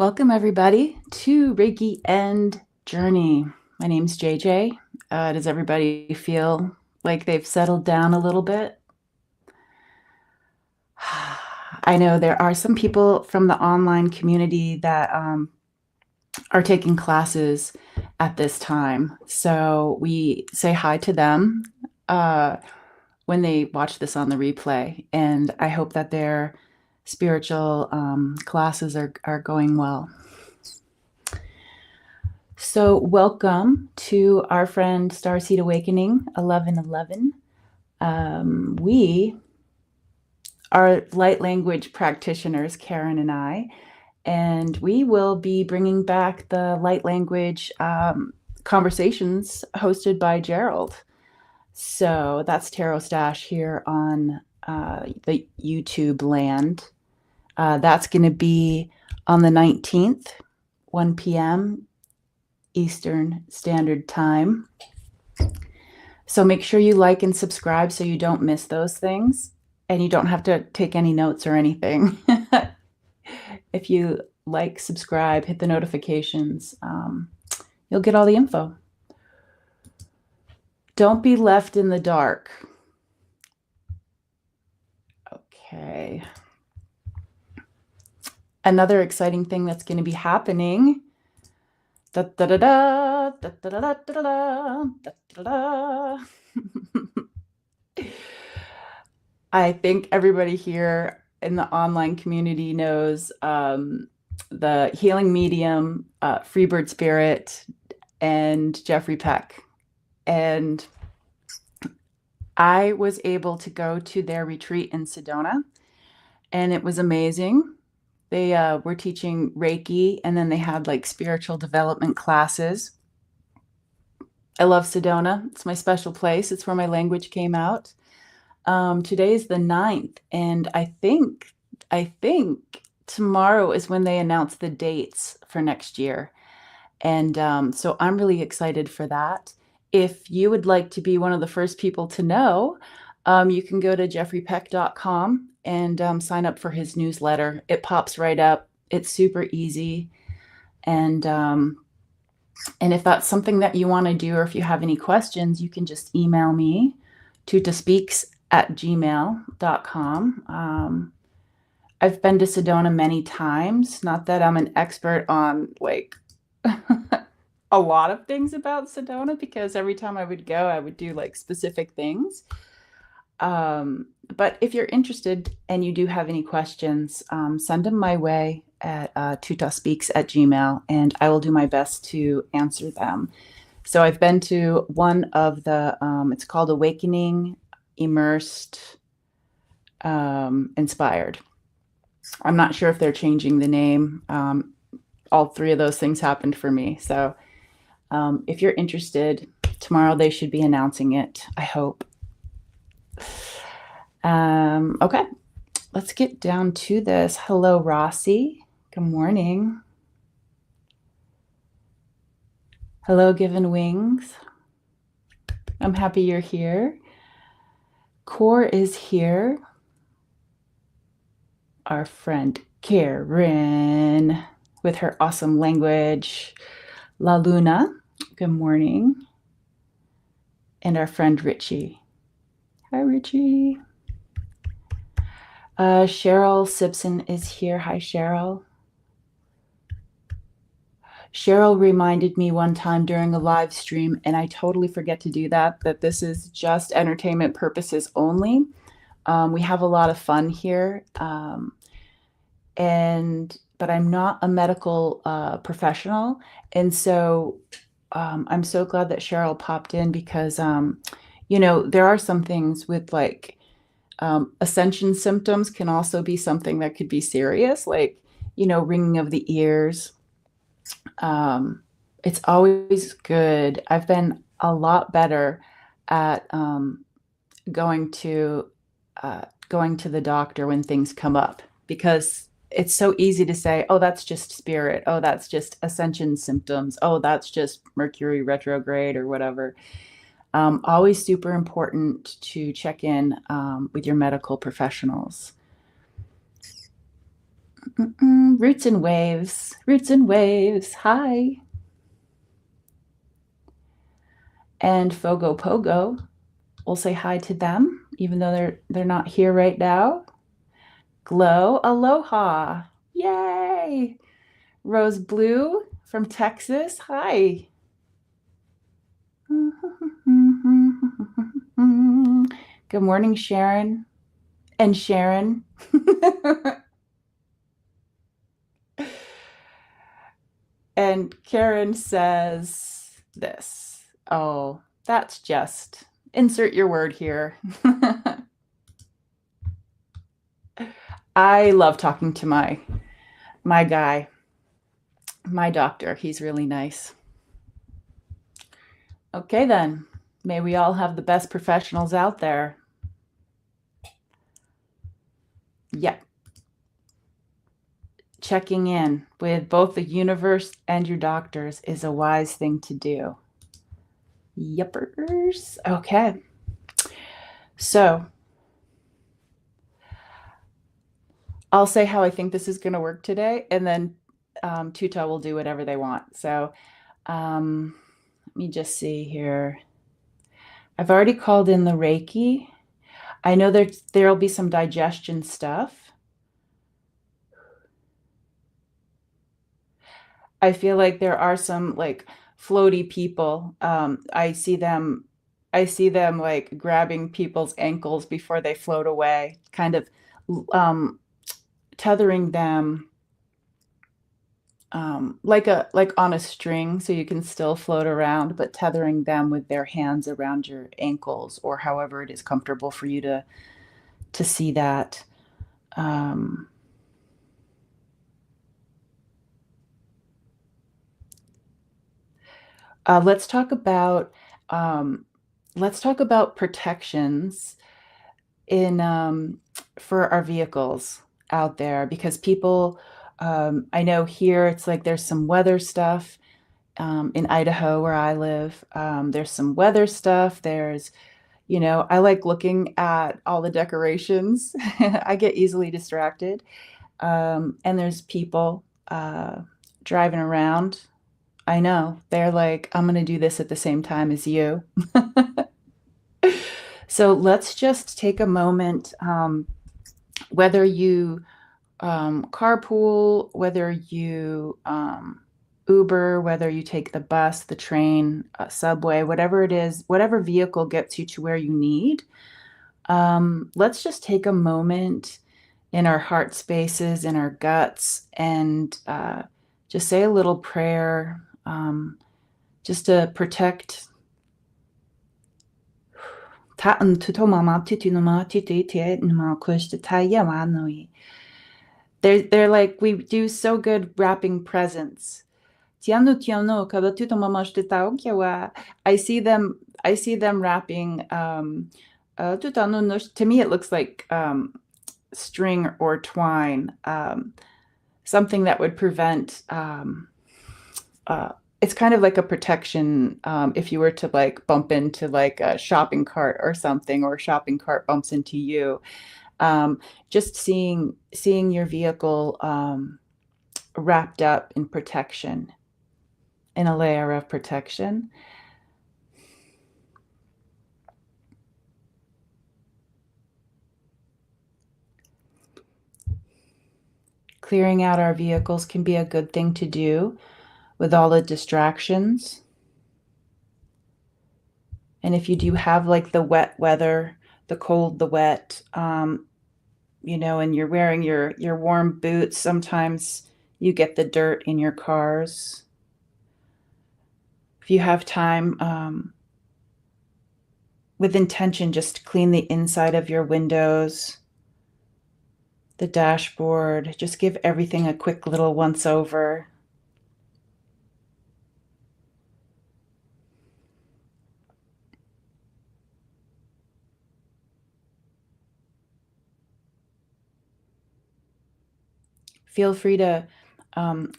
Welcome, everybody, to Reiki and Journey. My name's JJ. Does everybody feel like they've settled down a little bit? I know there are some people from the online community that are taking classes at this time. So we say hi to them when they watch this on the replay. And I hope that their spiritual classes are going well. So welcome to our friend Starseed Awakening 1111. We are light language practitioners, Karen and I, and we will be bringing back the light language conversations hosted by Gerald. So that's Tarot Stash here on the YouTube land. That's going to be on the 19th, 1 p.m. Eastern Standard Time. So make sure you like and subscribe so you don't miss those things, and you don't have to take any notes or anything. If you like, subscribe, hit the notifications, you'll get all the info. Don't be left in the dark. Okay. Another exciting thing that's going to be happening. Da, da, da, da, da, da, da, da, da, da, da. I think everybody here in the online community knows the healing medium, Freebird Spirit, and Jeffrey Peck. And I was able to go to their retreat in Sedona, and it was amazing. They were teaching Reiki, and then they had like spiritual development classes. I love Sedona. It's my special place. It's where my language came out. Today is the 9th, and I think tomorrow is when they announce the dates for next year. And so I'm really excited for that. If you would like to be one of the first people to know, you can go to jeffreypeck.com and sign up for his newsletter. It pops right up. It's super easy. And if that's something that you want to do, or if you have any questions, you can just email me, tutahspeaks@gmail.com. I've been to Sedona many times. Not that I'm an expert on like a lot of things about Sedona, because every time I would go, I would do like specific things. But if you're interested and you do have any questions, send them my way at tutahspeaks@gmail, and I will do my best to answer them. So I've been to one of the, it's called Awakening, Immersed, Inspired. I'm not sure if they're changing the name. All three of those things happened for me. So if you're interested, tomorrow they should be announcing it, I hope. Okay, let's get down to this. Hello, Rossi. Good morning. Hello, Given Wings. I'm happy you're here. Core is here. Our friend Karen with her awesome language. La Luna, good morning. And our friend Richie. Hi, Richie. Cheryl Simpson is here. Hi, Cheryl. Cheryl reminded me one time during a live stream, and I totally forget to do that this is just entertainment purposes only. We have a lot of fun here, but I'm not a medical professional, and so I'm so glad that Cheryl popped in, because there are some things with like ascension symptoms can also be something that could be serious, like ringing of the ears. It's always good. I've been a lot better at going to the doctor when things come up, because it's so easy to say, oh, that's just spirit. Oh, that's just ascension symptoms. Oh, that's just Mercury retrograde or whatever. Always super important to check in with your medical professionals. Roots and waves. Roots and waves. Hi. And Fogo Pogo. We'll say hi to them, even though they're not here right now. Glow. Aloha. Yay. Rose Blue from Texas. Hi. Good morning, Sharon. And Sharon. And Karen says this. Oh, that's just, insert your word here. I love talking to my guy, my doctor. He's really nice. Okay, then. May we all have the best professionals out there. Yep. Checking in with both the universe and your doctors is a wise thing to do. Yuppers. Okay. So I'll say how I think this is going to work today, and then Tutah will do whatever they want. So let me just see here. I've already called in the Reiki. I know there'll be some digestion stuff. I feel like there are some like floaty people. I see them like grabbing people's ankles before they float away, kind of tethering them like on a string, so you can still float around, but tethering them with their hands around your ankles, or however it is comfortable for you to see that. Let's talk about protections in for our vehicles out there, because people, I know here it's like there's some weather stuff in Idaho where I live. There's some weather stuff. There's, I like looking at all the decorations. I get easily distracted. And there's people driving around. I know. They're like, I'm going to do this at the same time as you. So let's just take a moment, whether you carpool, whether you Uber, whether you take the bus, the train, subway, whatever it is, whatever vehicle gets you to where you need. Let's just take a moment in our heart spaces, in our guts, and just say a little prayer, just to protect. They're like, we do so good wrapping presents. I see them wrapping to me it looks like string or twine, something that would prevent it's kind of like a protection if you were to like bump into like a shopping cart or something, or a shopping cart bumps into you. Just seeing your vehicle wrapped up in protection, in a layer of protection. Clearing out our vehicles can be a good thing to do with all the distractions. And if you do have like the wet weather, the cold, the wet, and you're wearing your warm boots, sometimes you get the dirt in your cars. If you have time, with intention, just clean the inside of your windows, the dashboard, just give everything a quick little once over. Feel free to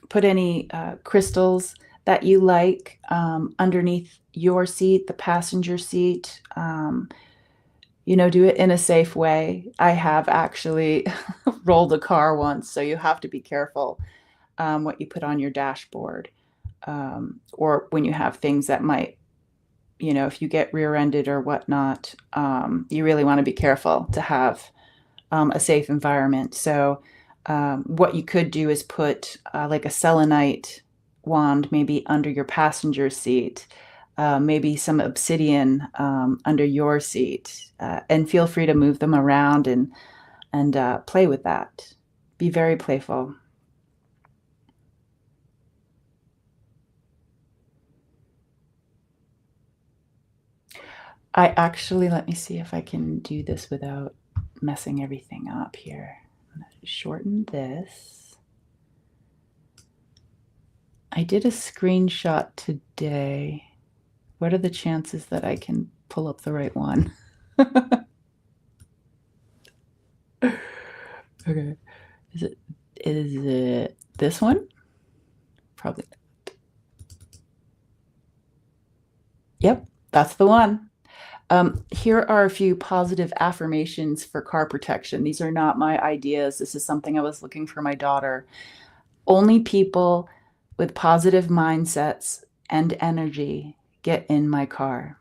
put any crystals that you like underneath your seat, the passenger seat. Do it in a safe way. I have actually rolled a car once, so you have to be careful what you put on your dashboard, or when you have things that might, if you get rear-ended or whatnot, you really want to be careful to have a safe environment. So what you could do is put like a selenite wand maybe under your passenger seat, maybe some obsidian under your seat, and feel free to move them around and play with that. Be very playful. Let me see if I can do this without messing everything up here. I'm going to shorten this. I did a screenshot today. What are the chances that I can pull up the right one? Okay. Is it this one? Probably. Yep, that's the one. Here are a few positive affirmations for car protection. These are not my ideas. This is something I was looking for my daughter. Only people with positive mindsets and energy get in my car.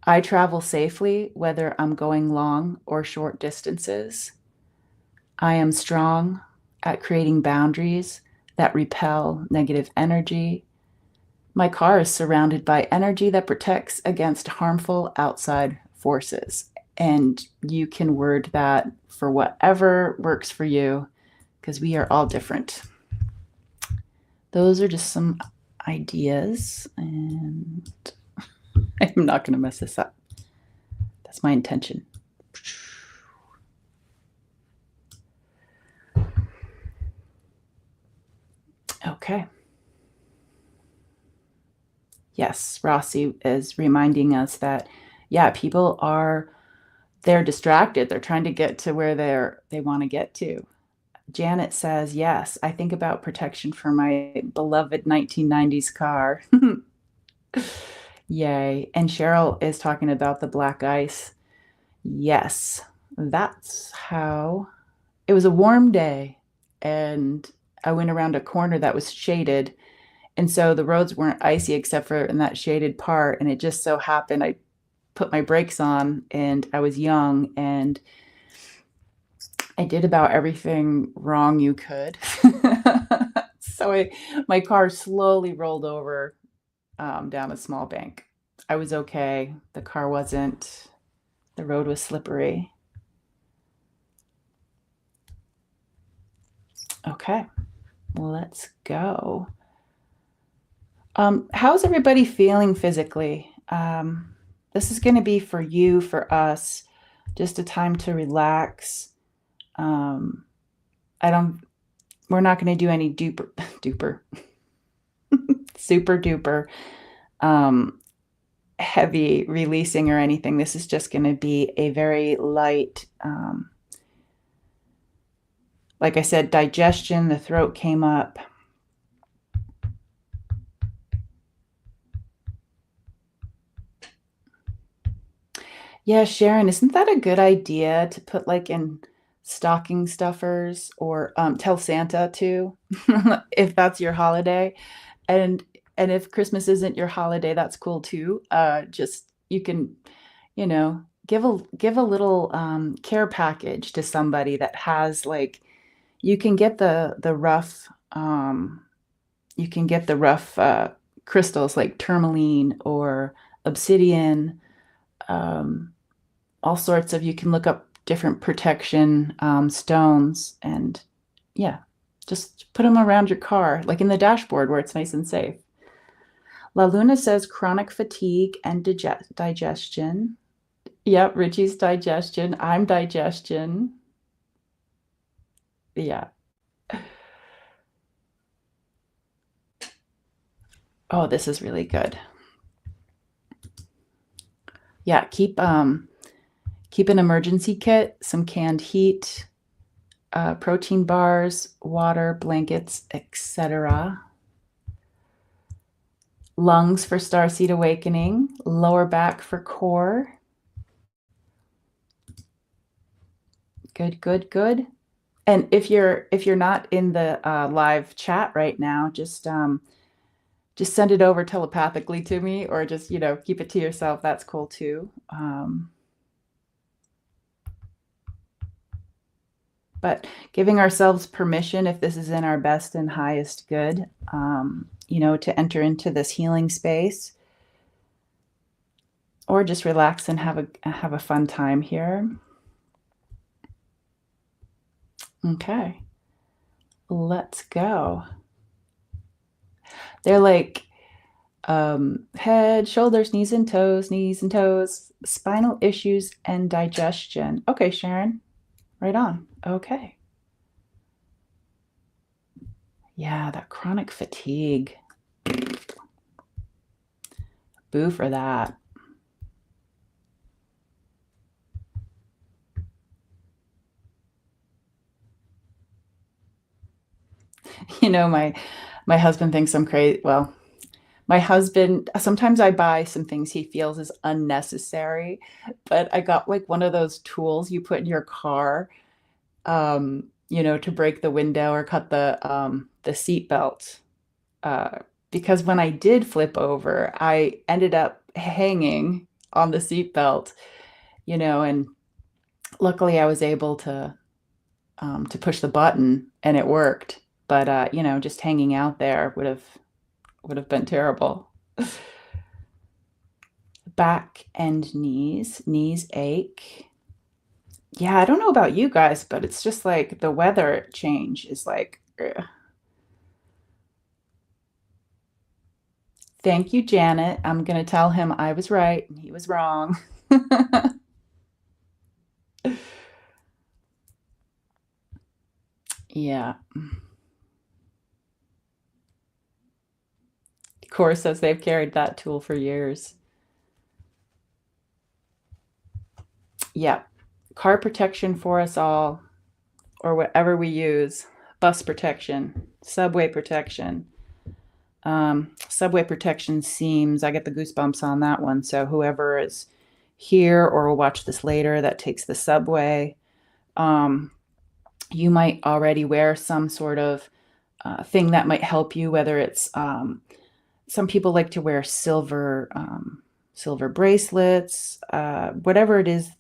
I travel safely, whether I'm going long or short distances. I am strong at creating boundaries that repel negative energy. My car is surrounded by energy that protects against harmful outside forces. And you can word that for whatever works for you, because we are all different. Those are just some ideas, and I'm not going to mess this up. That's my intention. Okay. Yes, Rossi is reminding us that, yeah, they're distracted. They're trying to get to where they want to get to. Janet says, yes, I think about protection for my beloved 1990s car. Yay. And Cheryl is talking about the black ice. Yes, that's how it was a warm day, and I went around a corner that was shaded. And so the roads weren't icy except for in that shaded part. And it just so happened I put my brakes on, and I was young, and I did about everything wrong you could. So my car slowly rolled over down a small bank. I was okay. The car wasn't. The road was slippery. Okay, let's go. How's everybody feeling physically? This is going to be for you, for us, just a time to relax. We're not going to do any duper, super duper, heavy releasing or anything. This is just going to be a very light, like I said, digestion. The throat came up. Yeah, Sharon, isn't that a good idea to put like in stocking stuffers, or tell Santa to, if that's your holiday? And if Christmas isn't your holiday, that's cool too. Just you can, give a little care package to somebody that has, like, you can get the rough crystals like tourmaline or obsidian, all sorts of, you can look up different protection stones, and yeah, just put them around your car, like in the dashboard where it's nice and safe. La Luna says chronic fatigue and digestion. Yep, Richie's digestion. I'm digestion. Yeah. Oh, this is really good. Yeah, keep an emergency kit, some canned heat, protein bars, water, blankets, etc. lungs for starseed awakening, lower back for core. Good, good, good. And if you're not in the live chat right now, just send it over telepathically to me, or just keep it to yourself. That's cool too. But giving ourselves permission, if this is in our best and highest good, to enter into this healing space, or just relax and have a fun time here. Okay, let's go. They're like head, shoulders, knees and toes, spinal issues, and digestion. Okay, Sharon, right on. Okay. Yeah, that chronic fatigue. Boo for that. My husband thinks I'm crazy. Well, my husband, sometimes I buy some things he feels is unnecessary, but I got like one of those tools you put in your car, to break the window or cut the seat belt. Because when I did flip over, I ended up hanging on the seat belt, and luckily I was able to push the button and it worked. But just hanging out there would have been terrible. Back and knees ache. Yeah, I don't know about you guys, but it's just like the weather change is like, ugh. Thank you, Janet. I'm gonna tell him I was right and he was wrong. Yeah. Core says they've carried that tool for years. Yeah. Car protection for us all, or whatever we use. Bus protection, subway protection. Subway protection seems, I get the goosebumps on that one. So whoever is here or will watch this later that takes the subway, you might already wear some sort of thing that might help you, whether it's some people like to wear silver bracelets, whatever it is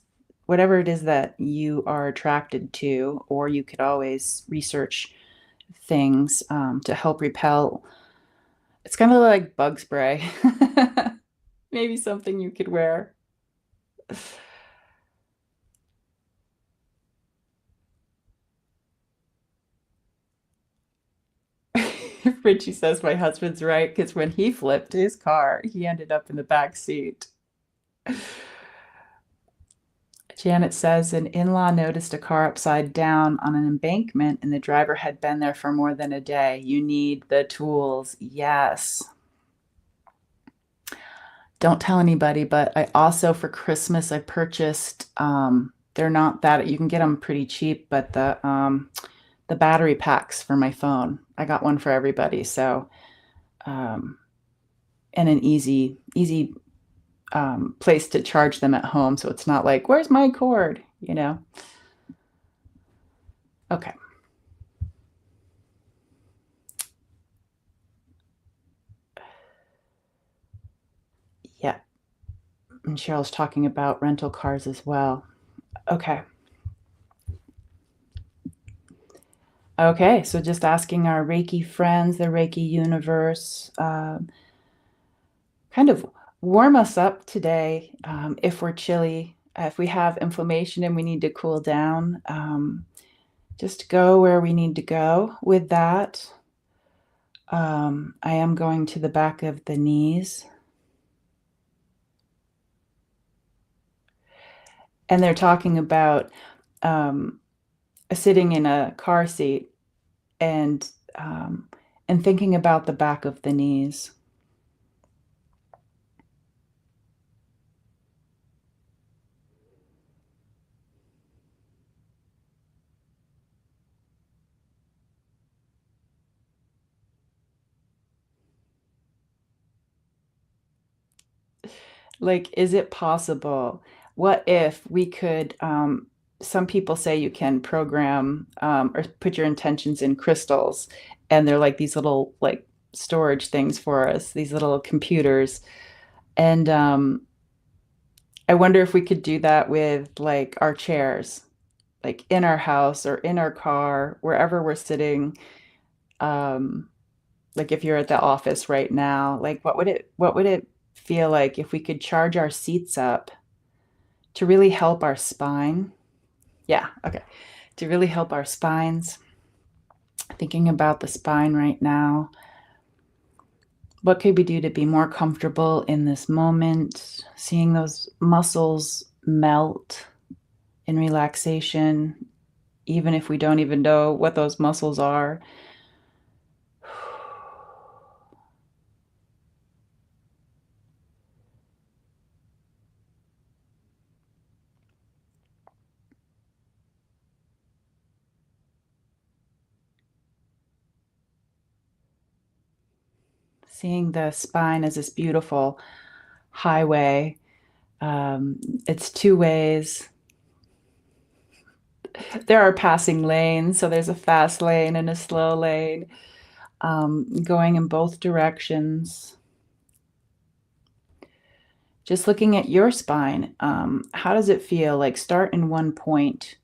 that you are attracted to, or you could always research things to help repel. It's kind of like bug spray. Maybe something you could wear. Richie says my husband's right, because when he flipped his car, he ended up in the back seat. Janet says an in-law noticed a car upside down on an embankment and the driver had been there for more than a day. You need the tools. Yes. Don't tell anybody, but I also, for Christmas, I purchased, they're not that, you can get them pretty cheap, but the battery packs for my phone. I got one for everybody. So, and an easy place to charge them at home. So it's not like, where's my cord? Okay. Yeah. And Cheryl's talking about rental cars as well. Okay. Okay, so just asking our Reiki friends, the Reiki universe, kind of warm us up today, if we're chilly, if we have inflammation and we need to cool down, just go where we need to go with that. I am going to the back of the knees. And they're talking about sitting in a car seat and thinking about the back of the knees. Like, is it possible? What if we could, some people say you can program or put your intentions in crystals, and they're like these little like storage things for us, these little computers. And I wonder if we could do that with like our chairs, like in our house or in our car, wherever we're sitting. Um, like if you're at the office right now, like what would it feel like if we could charge our seats up to really help our spine? Yeah, okay. To really help our spines. Thinking about the spine right now. What could we do to be more comfortable in this moment? Seeing those muscles melt in relaxation, even if we don't even know what those muscles are. Seeing the spine as this beautiful highway. Um, it's two ways. There are passing lanes, so there's a fast lane and a slow lane, going in both directions. Just looking at your spine, how does it feel? Like start in one point,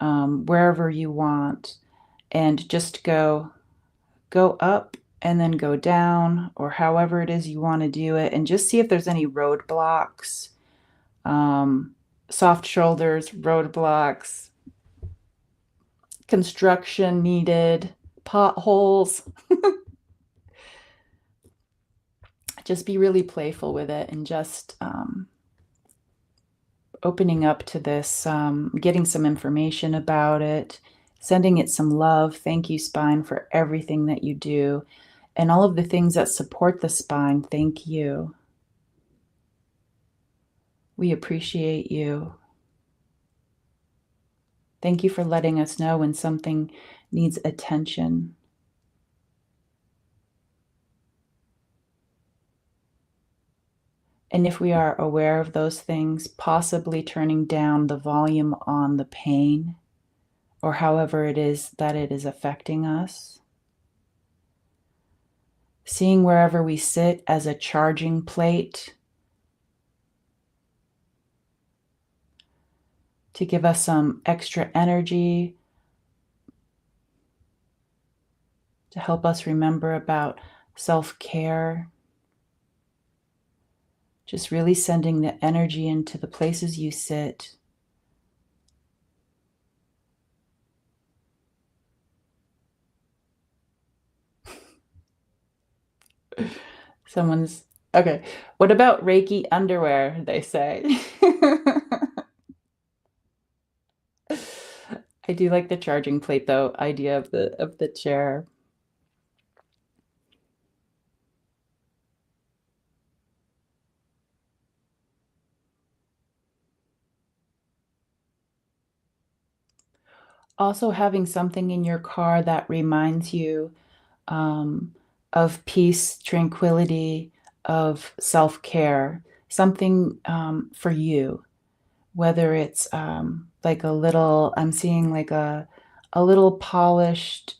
wherever you want, and just go up and then go down, or however it is you want to do it, and just see if there's any roadblocks, um, soft shoulders, roadblocks, construction needed, potholes. Just be really playful with it and just opening up to this, getting some information about it, sending it some love. Thank you, spine, for everything that you do and all of the things that support the spine. Thank you. We appreciate you. Thank you for letting us know when something needs attention. And if we are aware of those things, possibly turning down the volume on the pain or however it is that it is affecting us. Seeing wherever we sit as a charging plate to give us some extra energy, to help us remember about self-care. Just really sending the energy into the places you sit. Someone's okay. What about Reiki underwear, they say? I do like the charging plate though, idea of the chair. Also having something in your car that reminds you of peace, tranquility, of self-care, something for you, whether it's like a little, I'm seeing like a little polished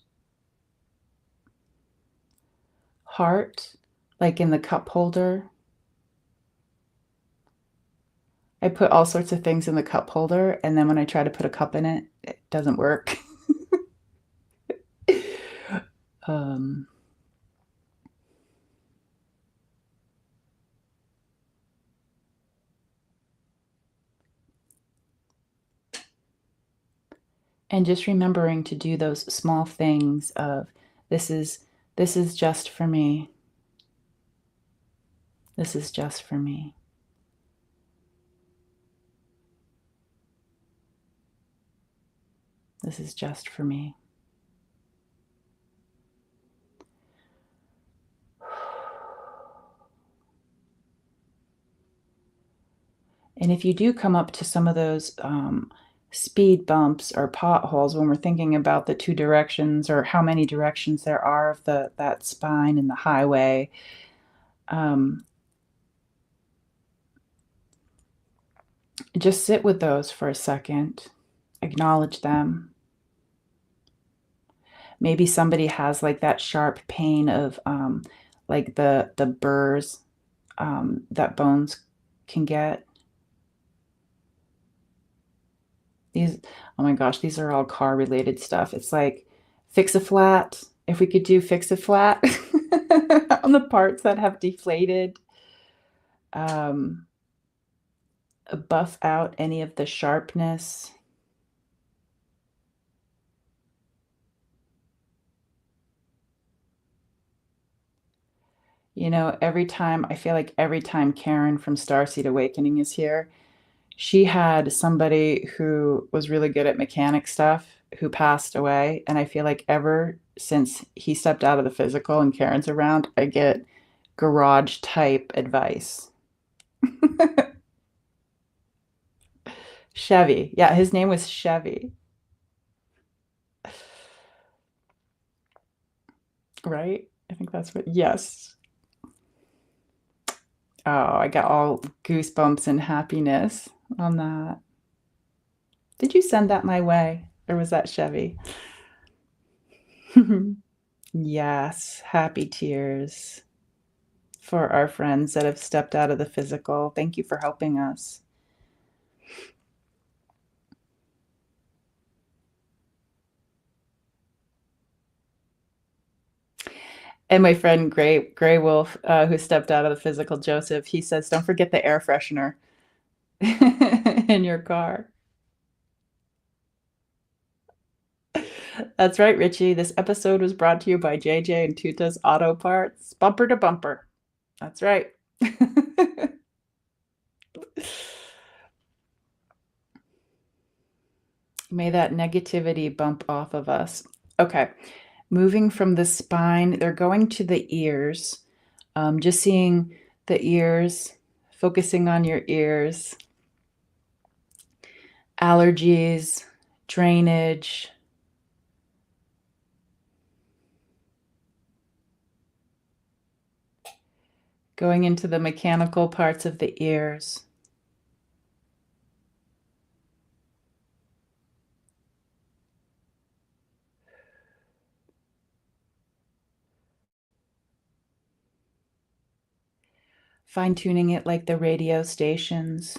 heart, like in the cup holder. I put all sorts of things in the cup holder, and then when I try to put a cup in it, it doesn't work. um, and just remembering to do those small things of this is this is just for me. This is just for me. This is just for me. And if you do come up to some of those speed bumps or potholes, when we're thinking about the two directions or how many directions there are of that spine and the highway, um, Just sit with those for a second. Acknowledge them. Maybe somebody has like that sharp pain of like the burrs that bones can get. These, oh my gosh, these are all car related stuff. It's like fix a flat. If we could do fix a flat on the parts that have deflated, um, buff out any of the sharpness. You know, I feel like every time Karen from Starseed Awakening is here, she had somebody who was really good at mechanic stuff who passed away. And I feel like ever since he stepped out of the physical and Karen's around, I get garage type advice. Chevy. Yeah, his name was Chevy. Right? I think that's what, yes. Oh, I got all goosebumps and happiness on that. Did you send that my way? Or was that Chevy? Yes, happy tears for our friends that have stepped out of the physical. Thank you for helping us. And my friend Gray Wolf, who stepped out of the physical, Joseph, he says, don't forget the air freshener in your car. That's right, Richie. This episode was brought to you by JJ and Tutah's Auto Parts, bumper to bumper. That's right. May that negativity bump off of us. Okay, moving from the spine, they're going to the ears. Just seeing the ears, focusing on your ears, allergies, drainage. Going into the mechanical parts of the ears. Fine-tuning it like the radio stations.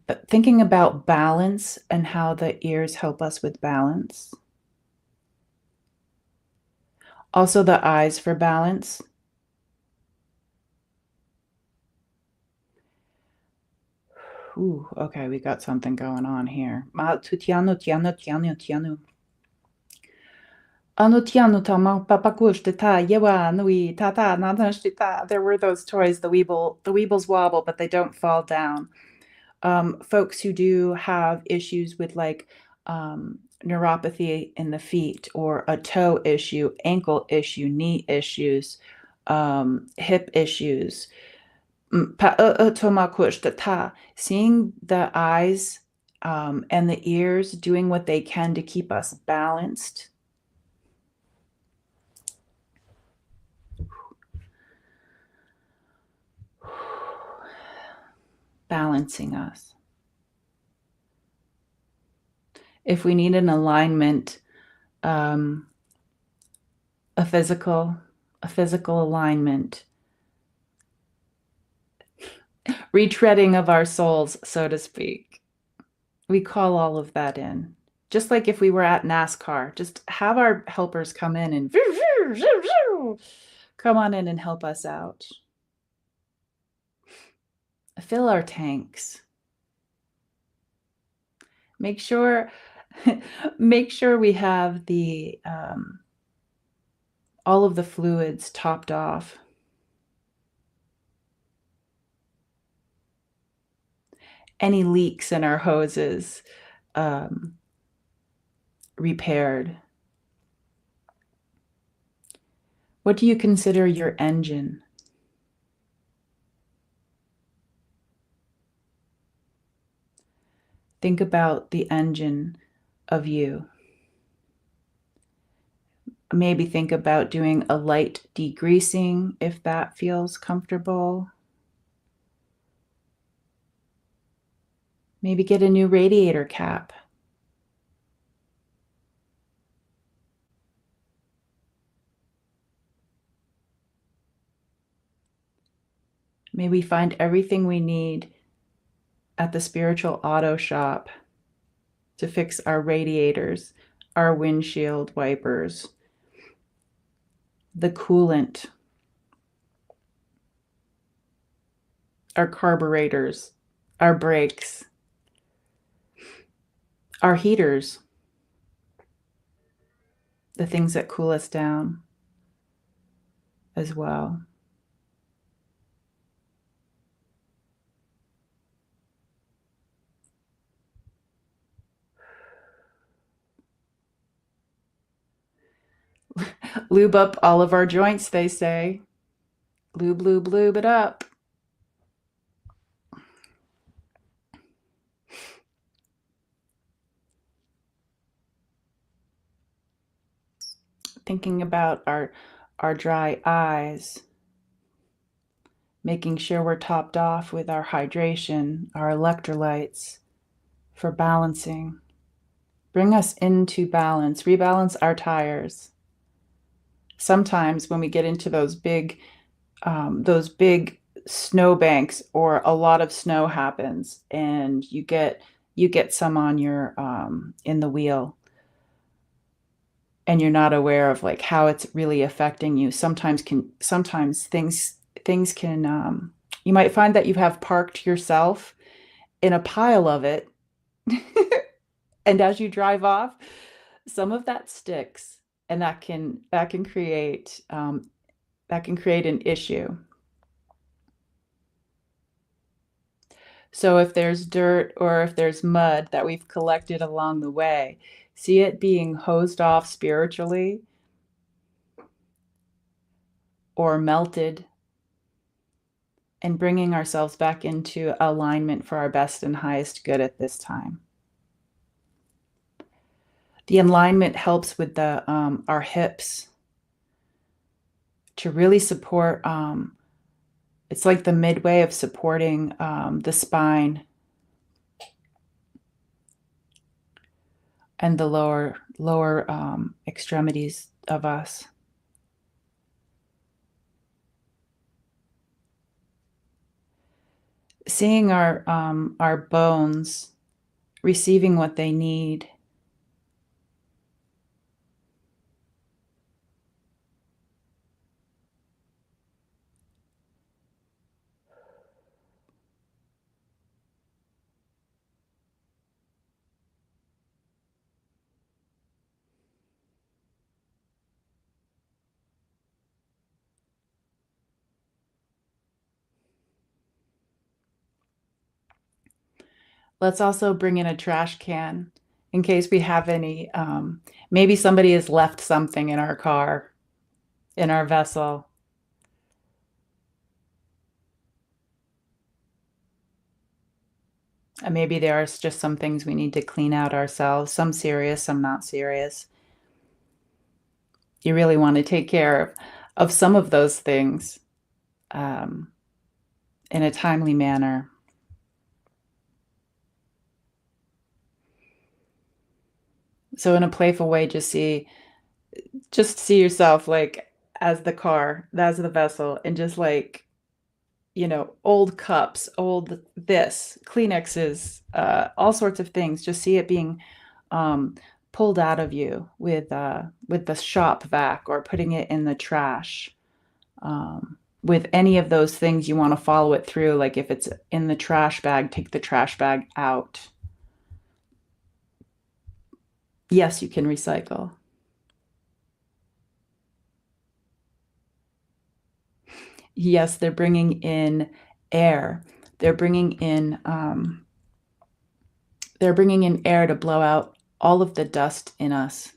But thinking about balance and how the ears help us with balance. Also the eyes for balance. Ooh, okay, we got something going on here. There were those toys, the Weebles wobble, but they don't fall down. Folks who do have issues with like neuropathy in the feet or a toe issue, ankle issue, knee issues, hip issues. Seeing the eyes and the ears doing what they can to keep us balanced. Balancing us. If we need an alignment, a physical alignment, retreading of our souls, so to speak. We call all of that in. Just like if we were at NASCAR, just have our helpers come in and come on in and help us out. Fill our tanks. Make sure we have the all of the fluids topped off. Any leaks in our hoses repaired. What do you consider your engine? Think about the engine of you. Maybe think about doing a light degreasing if that feels comfortable. Maybe get a new radiator cap. May we find everything we need at the spiritual auto shop to fix our radiators, our windshield wipers, the coolant, our carburetors, our brakes, our heaters, the things that cool us down as well. Lube up all of our joints, they say. Lube, lube, lube it up. Thinking about our dry eyes, making sure we're topped off with our hydration, our electrolytes for balancing. Bring us into balance, rebalance our tires. Sometimes when we get into those big snow banks, or a lot of snow happens and you get some on your in the wheel, and you're not aware of like how it's really affecting you. Sometimes things can you might find that you have parked yourself in a pile of it and as you drive off, some of that sticks, and that can create an issue. So if there's dirt or if there's mud that we've collected along the way, see it being hosed off spiritually or melted, and bringing ourselves back into alignment for our best and highest good at this time. The alignment helps with our hips to really support. It's like the midway of supporting the spine and the lower extremities of us. Seeing our bones receiving what they need. Let's also bring in a trash can in case we have any. Maybe somebody has left something in our car, in our vessel. And maybe there are just some things we need to clean out ourselves, some serious, some not serious. You really want to take care of some of those things in a timely manner. So in a playful way, just see yourself like as the car, as the vessel, and just like, old cups, old this, Kleenexes, all sorts of things. Just see it being pulled out of you with the shop vac, or putting it in the trash. With any of those things, you want to follow it through. Like if it's in the trash bag, take the trash bag out. Yes, you can recycle. Yes, they're bringing in air. They're bringing in air to blow out all of the dust in us.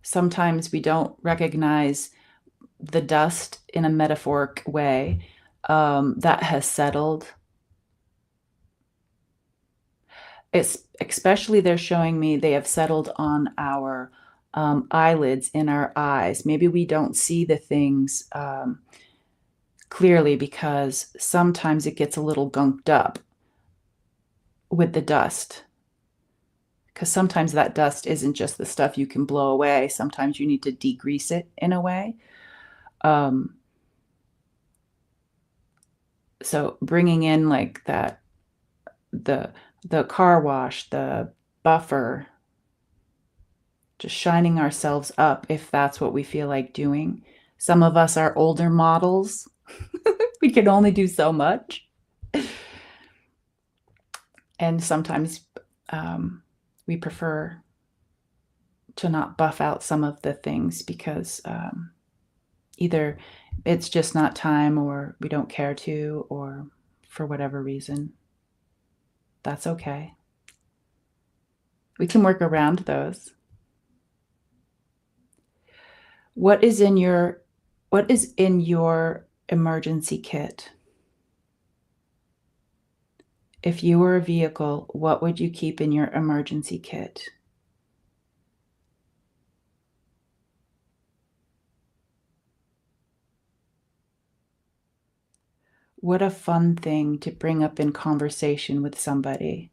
Sometimes we don't recognize the dust in a metaphoric way that has settled. Especially they're showing me they have settled on our eyelids, in our eyes. Maybe we don't see the things clearly because sometimes it gets a little gunked up. with the dust. Because sometimes that dust isn't just the stuff you can blow away. Sometimes you need to degrease it in a way. Um, so bringing in like that, the car wash, the buffer, just shining ourselves up if that's what we feel like doing. Some of us are older models. We can only do so much. And sometimes we prefer to not buff out some of the things because either it's just not time, or we don't care to, or for whatever reason. That's okay. We can work around those. What is in your emergency kit? If you were a vehicle, what would you keep in your emergency kit? What a fun thing to bring up in conversation with somebody.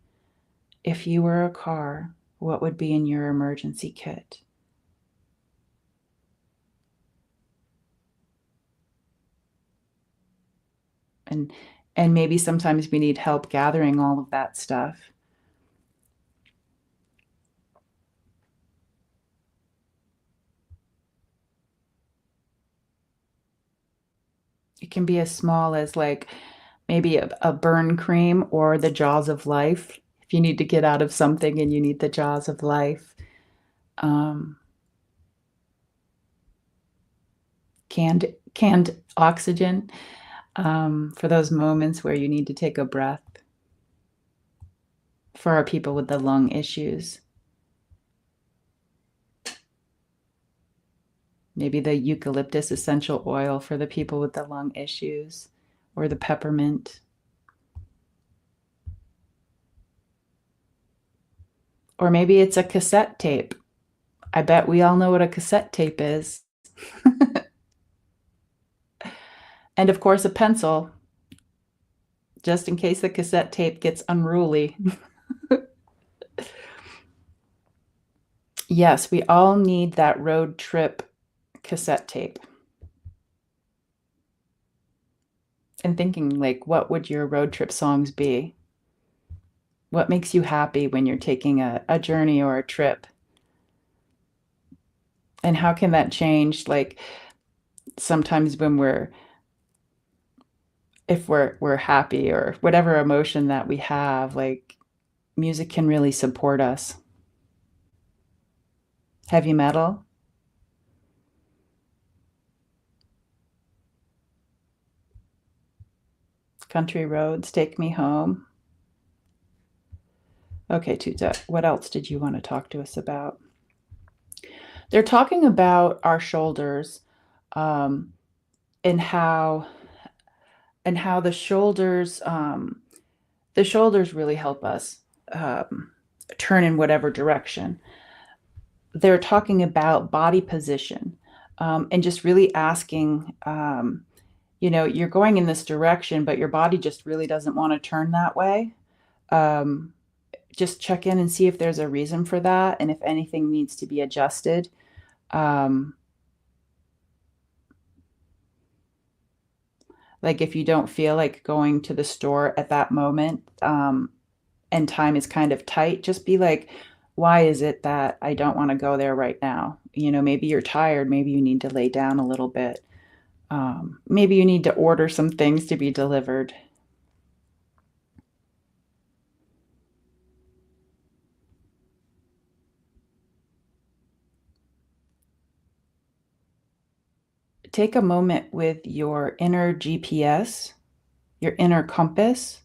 If you were a car, what would be in your emergency kit? And maybe sometimes we need help gathering all of that stuff. It can be as small as like maybe a burn cream or the jaws of life. If you need to get out of something and you need the jaws of life. Canned oxygen for those moments where you need to take a breath. For our people with the lung issues. Maybe the eucalyptus essential oil for the people with the lung issues, or the peppermint. Or maybe it's a cassette tape. I bet we all know what a cassette tape is. And of course, a pencil, just in case the cassette tape gets unruly. Yes, we all need that road trip cassette tape. And thinking, like, what would your road trip songs be? What makes you happy when you're taking a journey or a trip? And how can that change? Like, sometimes when if we're happy or whatever emotion that we have, like, music can really support us. Heavy metal? Country Roads, Take Me Home. Okay, Tutah, what else did you want to talk to us about? They're talking about our shoulders, um, and how the shoulders really help us turn in whatever direction. They're talking about body position, and just really asking, you're going in this direction, but your body just really doesn't want to turn that way. Um, just check in and see if there's a reason for that, and if anything needs to be adjusted. Like if you don't feel like going to the store at that moment, and time is kind of tight, just be like, why is it that I don't want to go there right now? Maybe you're tired. Maybe you need to lay down a little bit. Maybe you need to order some things to be delivered. Take a moment with your inner GPS, your inner compass,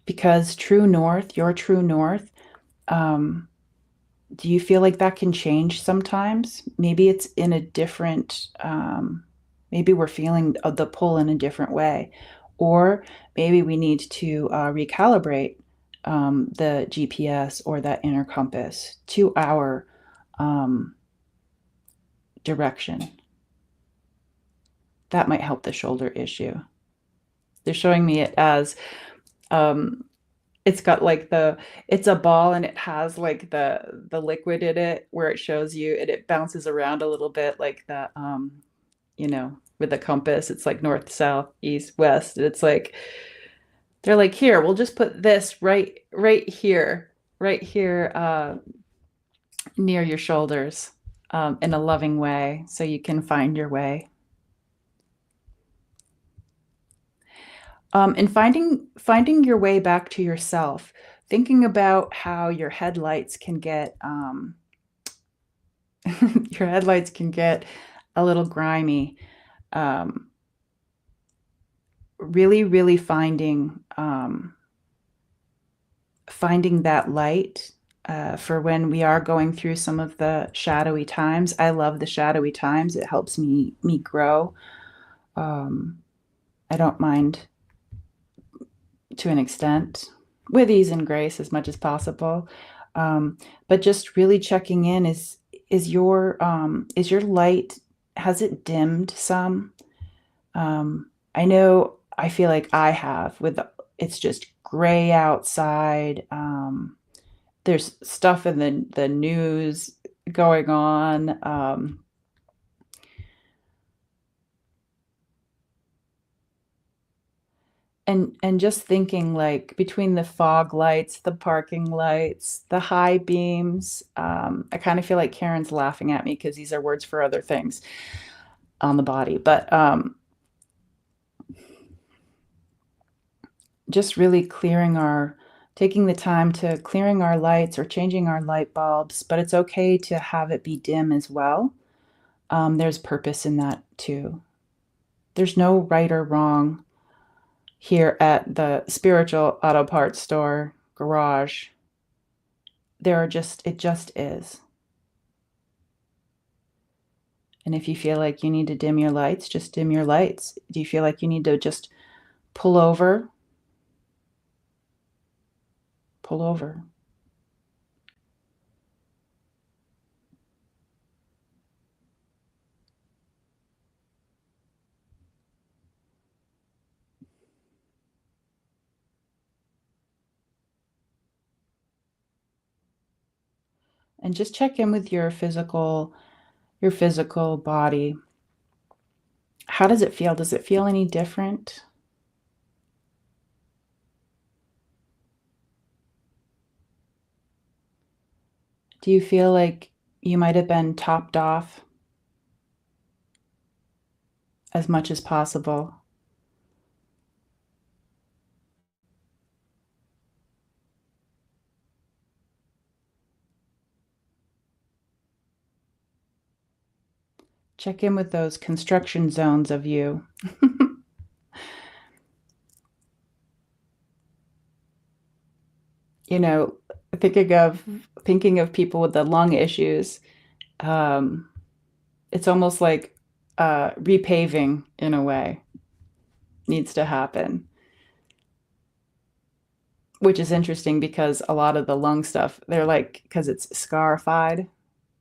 because true north, your true north, do you feel like that can change sometimes? Maybe it's in a different, maybe we're feeling the pull in a different way, or maybe we need to recalibrate the GPS or that inner compass to our direction. That might help the shoulder issue. They're showing me it as Um, it's got like it's a ball and it has like the liquid in it where it shows you and it bounces around a little bit like with the compass. It's like north, south, east, west. And it's like they're like, here, we'll just put this right here, near your shoulders, in a loving way so you can find your way. And finding your way back to yourself, thinking about how your headlights can get your headlights can get a little grimy. Um, really, really finding that light for when we are going through some of the shadowy times. I love the shadowy times. It helps me grow. Um, I don't mind to an extent, with ease and grace as much as possible. But just really checking in, is your light, has it dimmed some? I know I feel like I have with it's just gray outside. There's stuff in the news going on. And just thinking like between the fog lights, the parking lights, the high beams, I kind of feel like Karen's laughing at me because these are words for other things on the body. But just really taking the time to clearing our lights or changing our light bulbs, but it's okay to have it be dim as well. There's purpose in that too. There's no right or wrong here at the spiritual auto parts store garage. It just is. And if you feel like you need to dim your lights, just dim your lights. Do you feel like you need to just pull over? Pull over. And just check in with your physical body. How does it feel? Does it feel any different? Do you feel like you might have been topped off as much as possible? Check in with those construction zones of you. You know, thinking of people with the lung issues, um, it's almost like repaving in a way needs to happen, which is interesting because a lot of the lung stuff, they're like, because it's scarified,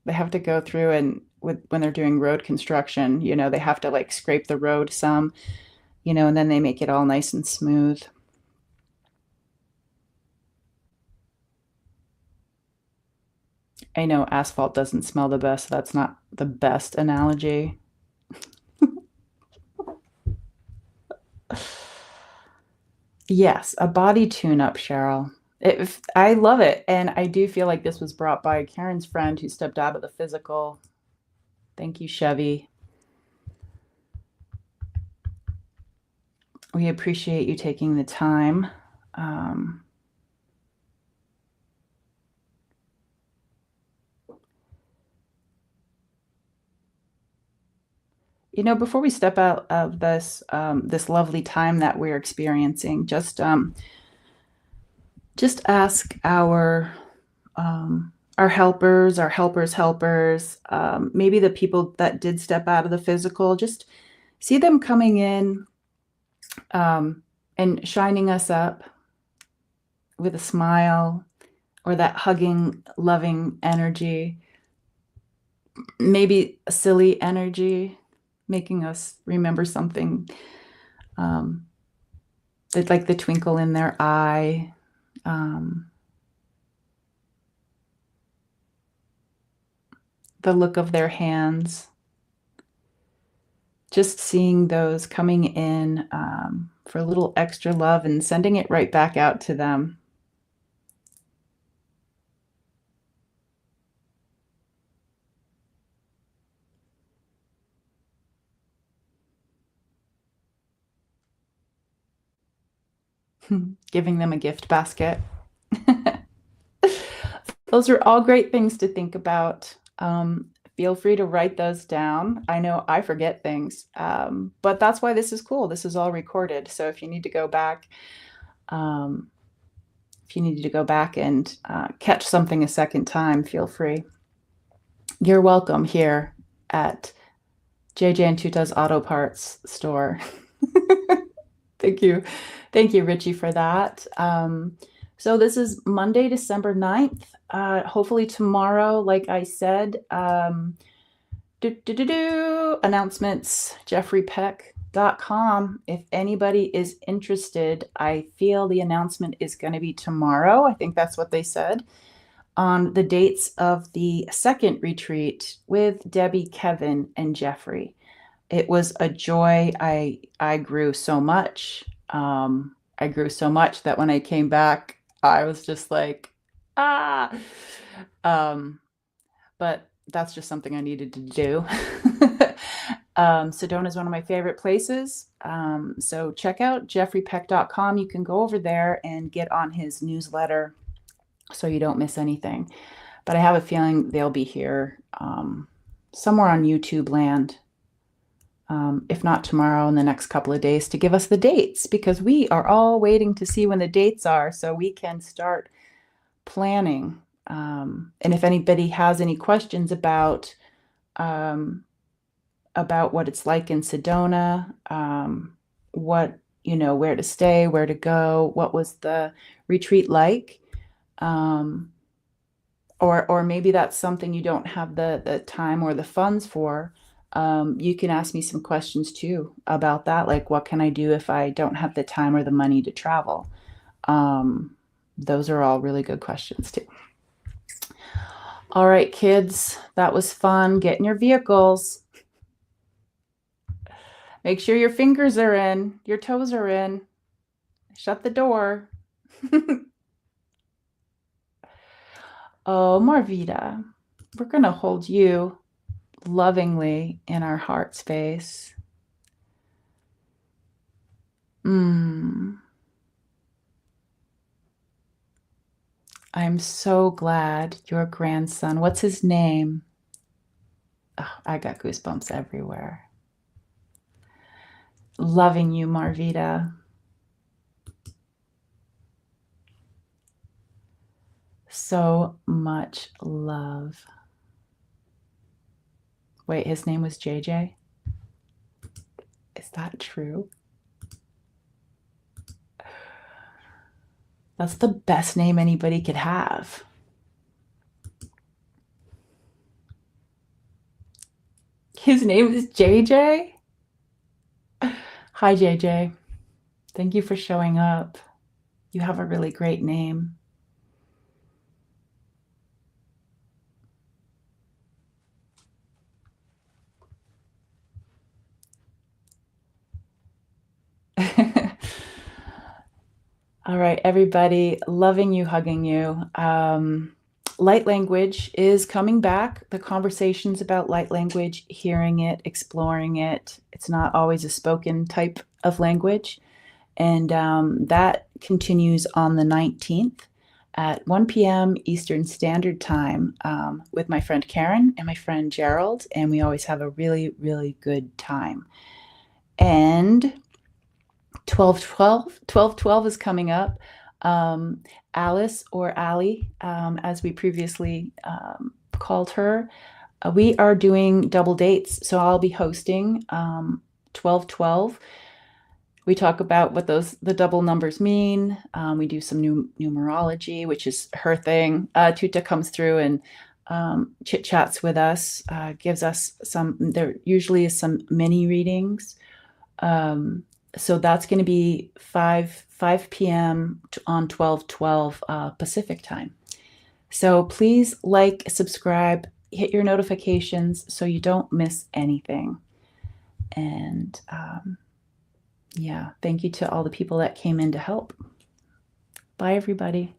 they have to go through and when they're doing road construction, they have to like scrape the road some, and then they make it all nice and smooth. I know asphalt doesn't smell the best. So that's not the best analogy. Yes, a body tune-up, Cheryl. I love it. And I do feel like this was brought by Karen's friend who stepped out of the physical. Thank you, Chevy. We appreciate you taking the time. Before we step out of this lovely time that we're experiencing, just ask our helpers, our helpers, maybe the people that did step out of the physical, just see them coming in and shining us up with a smile or that hugging, loving energy, maybe a silly energy, making us remember something like the twinkle in their eye. The look of their hands. Just seeing those coming in for a little extra love and sending it right back out to them. Giving them a gift basket. Those are all great things to think about. Feel free to write those down. I know I forget things, but that's why this is cool. This is all recorded. So if you need to go back, and catch something a second time, feel free. You're welcome here at JJ and Tutah's Auto Parts store. Thank you. Thank you, Richie, for that. So this is Monday, December 9th. Hopefully tomorrow, like I said, announcements, jeffreypeck.com. If anybody is interested, I feel the announcement is going to be tomorrow. I think that's what they said, on the dates of the second retreat with Debbie, Kevin, and Jeffrey. It was a joy. I grew so much. I grew so much that when I came back, I was just like, ah. But that's just something I needed to do. Sedona is one of my favorite places. So check out jeffreypeck.com. You can go over there and get on his newsletter so you don't miss anything. But I have a feeling they'll be here somewhere on YouTube land, if not tomorrow, in the next couple of days, to give us the dates, because we are all waiting to see when the dates are so we can start planning. And if anybody has any questions about what it's like in Sedona, what, where to stay, where to go, what was the retreat like, or maybe that's something you don't have the time or the funds for, you can ask me some questions too about that. Like, what can I do if I don't have the time or the money to travel? Those are all really good questions too. All right, kids, that was fun. Get in your vehicles. Make sure your fingers are in, your toes are in. Shut the door. Oh, Marvita, we're going to hold you lovingly in our heart space. I'm so glad your grandson, what's his name? Oh, I got goosebumps everywhere. Loving you, Marvita. So much love. Wait, his name was JJ? Is that true? That's the best name anybody could have. His name is JJ? Hi, JJ. Thank you for showing up. You have a really great name. All right, everybody, loving you, hugging you. Light language is coming back. The conversations about light language, hearing it, exploring it. It's not always a spoken type of language. And that continues on the 19th at 1 p.m. Eastern Standard Time with my friend Karen and my friend Gerald. And we always have a really, really good time. And 12/12 is coming up. Alice, or Allie, as we previously called her, we are doing double dates. So I'll be hosting 12/12. We talk about what the double numbers mean. We do some numerology, which is her thing. Tutah comes through and chit chats with us, gives us there usually is some mini readings. So that's going to be 5 p.m. on 12/12 Pacific time. So please like, subscribe, hit your notifications so you don't miss anything. And yeah, thank you to all the people that came in to help. Bye, everybody.